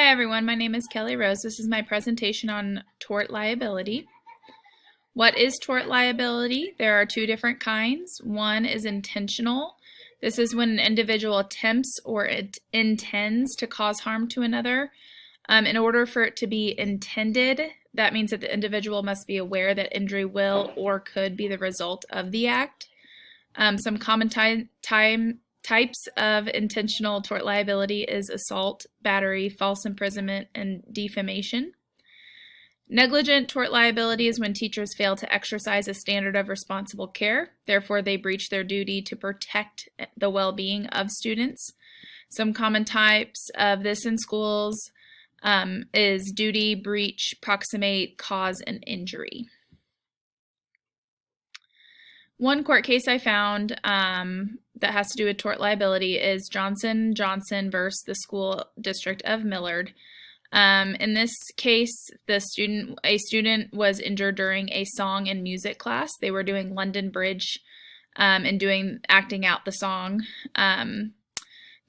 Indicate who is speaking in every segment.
Speaker 1: Hi everyone, my name is Kelly Rose. This is my presentation on tort liability. What is tort liability? There are two different kinds. One is intentional. This is when an individual attempts or it intends to cause harm to another. In order for it to be intended, that means that the individual must be aware that injury will or could be the result of the act. Some common types of intentional tort liability is assault, battery, false imprisonment, and defamation. Negligent tort liability is when teachers fail to exercise a standard of responsible care. Therefore, they breach their duty to protect the well-being of students. Some common types of this in schools is duty, breach, proximate, cause, and injury. One court case I found that has to do with tort liability is Johnson versus the School District of Millard. In this case, a student was injured during a song and music class. They were doing London Bridge and acting out the song. The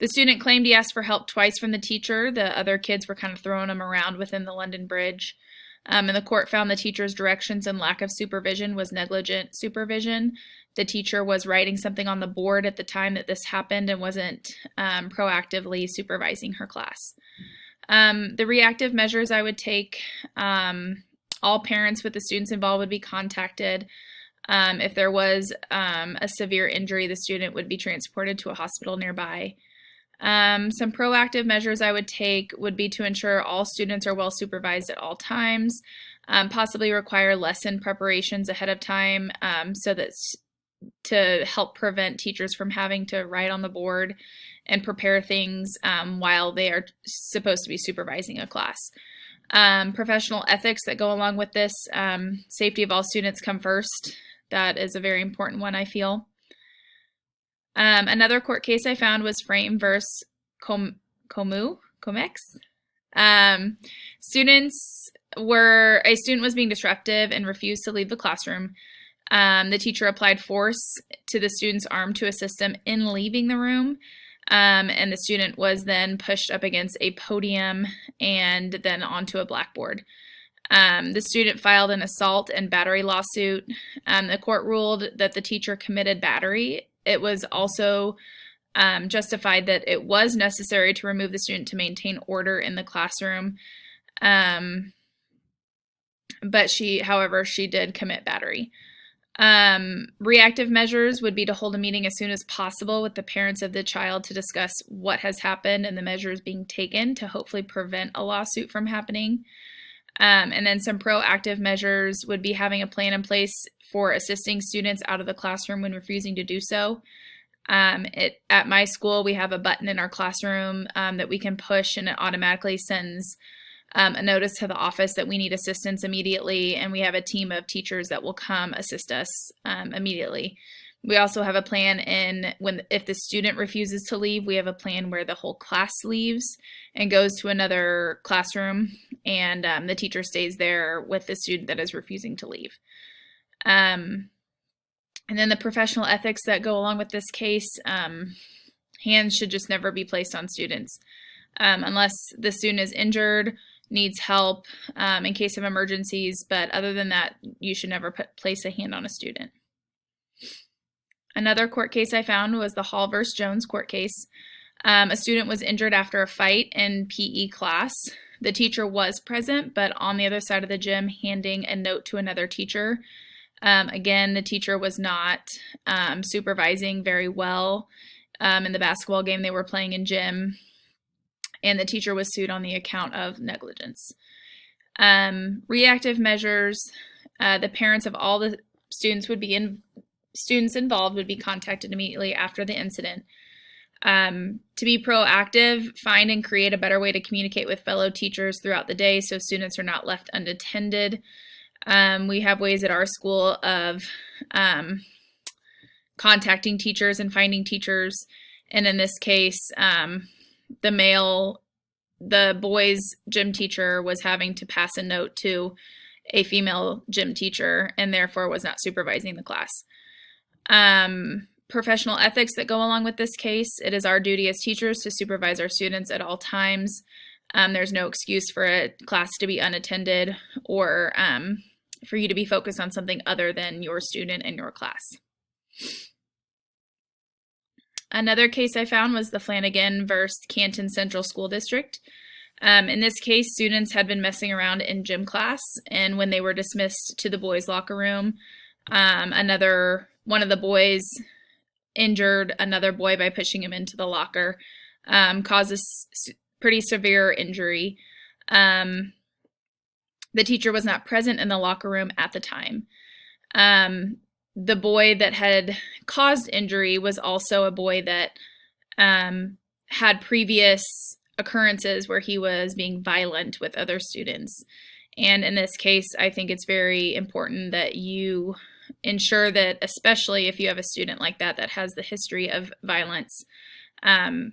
Speaker 1: student claimed he asked for help twice from the teacher. The other kids were kind of throwing him around within the London Bridge. And the court found the teacher's directions and lack of supervision was negligent supervision. The teacher was writing something on the board at the time that this happened and wasn't proactively supervising her class. The reactive measures I would take, all parents with the students involved would be contacted. If there was a severe injury, the student would be transported to a hospital nearby. Some proactive measures I would take would be to ensure all students are well supervised at all times, possibly require lesson preparations ahead of time so that to help prevent teachers from having to write on the board and prepare things while they are supposed to be supervising a class. Professional ethics that go along with this, safety of all students come first. That is a very important one, I feel. Another court case I found was Frame versus Comex. A student was being disruptive and refused to leave the classroom. The teacher applied force to the student's arm to assist him in leaving the room. And the student was then pushed up against a podium and then onto a blackboard. The student filed an assault and battery lawsuit. The court ruled that the teacher committed battery. It was also justified that it was necessary to remove the student to maintain order in the classroom. But however, she did commit battery. Reactive measures would be to hold a meeting as soon as possible with the parents of the child to discuss what has happened and the measures being taken to hopefully prevent a lawsuit from happening. And then some proactive measures would be having a plan in place for assisting students out of the classroom when refusing to do so. At my school, we have a button in our classroom that we can push, and it automatically sends a notice to the office that we need assistance immediately, and we have a team of teachers that will come assist us immediately. We also have a plan if the student refuses to leave, we have a plan where the whole class leaves and goes to another classroom, and the teacher stays there with the student that is refusing to leave. And then the professional ethics that go along with this case, hands should just never be placed on students unless the student is injured, needs help in case of emergencies, but other than that, you should never place a hand on a student. Another court case I found was the Hall versus Jones court case. A student was injured after a fight in PE class. The teacher was present, but on the other side of the gym handing a note to another teacher. Again, the teacher was not supervising very well in the basketball game they were playing in gym, and the teacher was sued on the account of negligence. Reactive measures, the parents of all the students involved would be contacted immediately after the incident. To be proactive, find and create a better way to communicate with fellow teachers throughout the day so students are not left unattended. We have ways at our school of contacting teachers and finding teachers. And in this case, the boys' gym teacher was having to pass a note to a female gym teacher and therefore was not supervising the class. Professional ethics that go along with this case. It is our duty as teachers to supervise our students at all times. There's no excuse for a class to be unattended or for you to be focused on something other than your student and your class. Another case I found was the Flanagan versus Canton Central School District. In this case, students had been messing around in gym class, and when they were dismissed to the boys' locker room, one of the boys injured another boy by pushing him into the locker, causes pretty severe injury. The teacher was not present in the locker room at the time. The boy that had caused injury was also a boy that had previous occurrences where he was being violent with other students. And in this case, I think it's very important that you ensure that, especially if you have a student like that that has the history of violence, that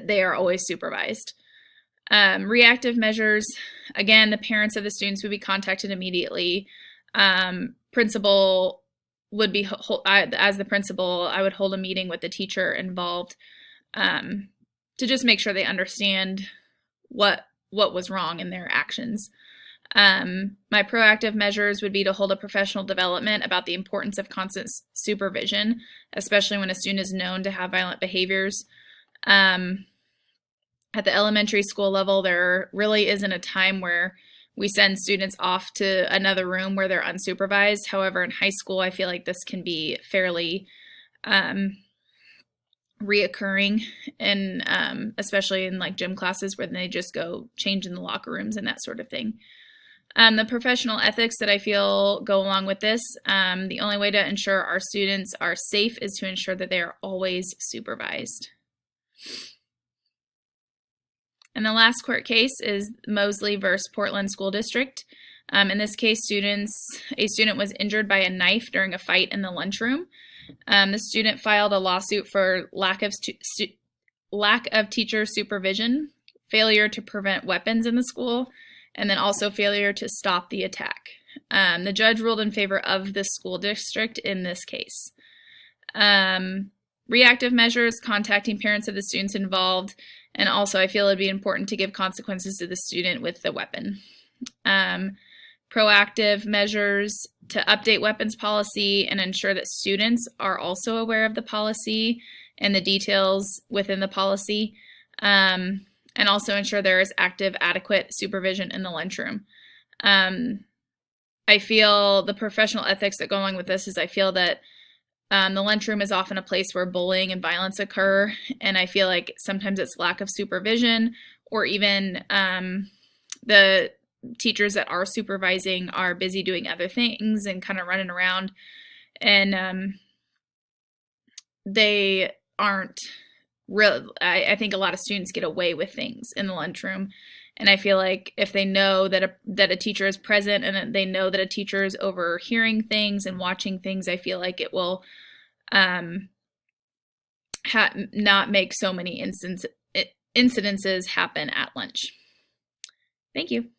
Speaker 1: they are always supervised. Reactive measures, again, the parents of the students would be contacted immediately. Principal would be, as the principal, I would hold a meeting with the teacher involved to just make sure they understand what was wrong in their actions. My proactive measures would be to hold a professional development about the importance of constant supervision, especially when a student is known to have violent behaviors. At the elementary school level, there really isn't a time where we send students off to another room where they're unsupervised. However, in high school, I feel like this can be fairly reoccurring, and especially in like gym classes where they just go change in the locker rooms and that sort of thing. The professional ethics that I feel go along with this, the only way to ensure our students are safe is to ensure that they are always supervised. And the last court case is Mosley versus Portland School District. In this case, a student was injured by a knife during a fight in the lunchroom. The student filed a lawsuit for lack of teacher supervision, failure to prevent weapons in the school, and then also failure to stop the attack. The judge ruled in favor of the school district in this case. Reactive measures, contacting parents of the students involved, and also I feel it'd be important to give consequences to the student with the weapon. Proactive measures to update weapons policy and ensure that students are also aware of the policy and the details within the policy, and also ensure there is active, adequate supervision in the lunchroom. I feel the professional ethics that go along with this is I feel that the lunchroom is often a place where bullying and violence occur, and I feel like sometimes it's lack of supervision, or even the teachers that are supervising are busy doing other things and kind of running around, and they aren't real. I think a lot of students get away with things in the lunchroom, and I feel like if they know that a teacher is present and they know that a teacher is overhearing things and watching things, I feel like it will not make so many incidences happen at lunch. Thank you.